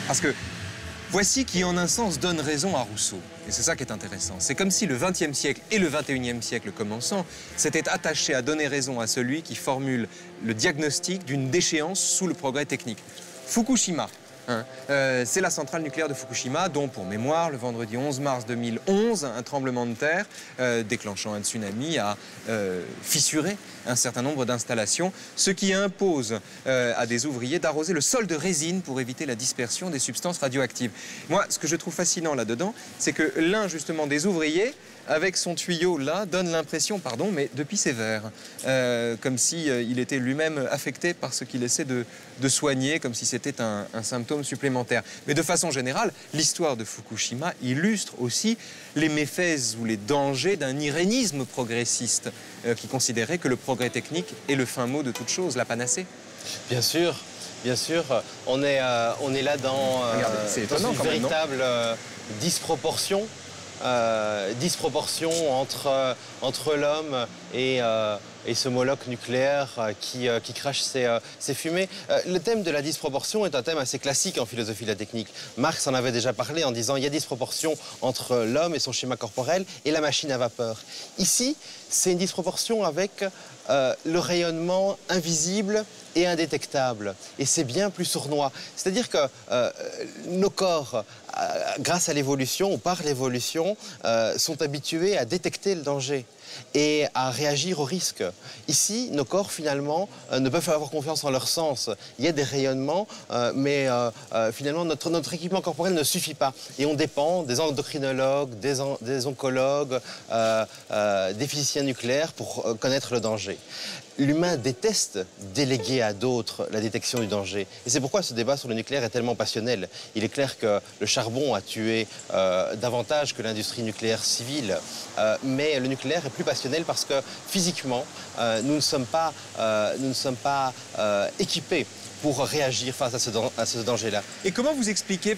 Parce que voici qui, en un sens, donne raison à Rousseau. Et c'est ça qui est intéressant. C'est comme si le XXe siècle et le XXIe siècle commençant s'étaient attachés à donner raison à celui qui formule le diagnostic d'une déchéance sous le progrès technique. Fukushima. C'est la centrale nucléaire de Fukushima, dont, pour mémoire, le vendredi 11 mars 2011, un tremblement de terre déclenchant un tsunami a fissuré un certain nombre d'installations, ce qui impose à des ouvriers d'arroser le sol de résine pour éviter la dispersion des substances radioactives. Moi, ce que je trouve fascinant là-dedans, c'est que l'un, justement, des ouvriers, avec son tuyau là, donne l'impression, pardon, mais de pisser vert. Comme s'il était lui-même affecté par ce qu'il essaie de soigner, comme si c'était un symptôme supplémentaire. Mais de façon générale, l'histoire de Fukushima illustre aussi les méfaits ou les dangers d'un irénisme progressiste qui considérait que le progrès technique est le fin mot de toute chose, la panacée. Bien sûr. Bien sûr, on est là dans, étonnant, une véritable disproportion. Disproportion entre l'homme et ce Moloch nucléaire qui crache ses fumées. Le thème de la disproportion est un thème assez classique en philosophie de la technique. Marx en avait déjà parlé en disant il y a disproportion entre l'homme et son schéma corporel et la machine à vapeur. Ici, c'est une disproportion avec le rayonnement invisible et indétectable. Et c'est bien plus sournois. C'est-à-dire que nos corps, grâce à l'évolution ou par l'évolution, sont habitués à détecter le danger et à réagir au risque. Ici, nos corps, finalement, ne peuvent avoir confiance en leur sens. Il y a des rayonnements, mais finalement, notre équipement corporel ne suffit pas. Et on dépend des endocrinologues, des oncologues, des physiciens nucléaires pour connaître le danger. L'humain déteste déléguer à d'autres la détection du danger. Et c'est pourquoi ce débat sur le nucléaire est tellement passionnel. Il est clair que le charbon a tué davantage que l'industrie nucléaire civile. Mais le nucléaire est plus passionnel parce que physiquement, nous ne sommes pas équipés pour réagir face à ce danger-là. Et comment vous expliquez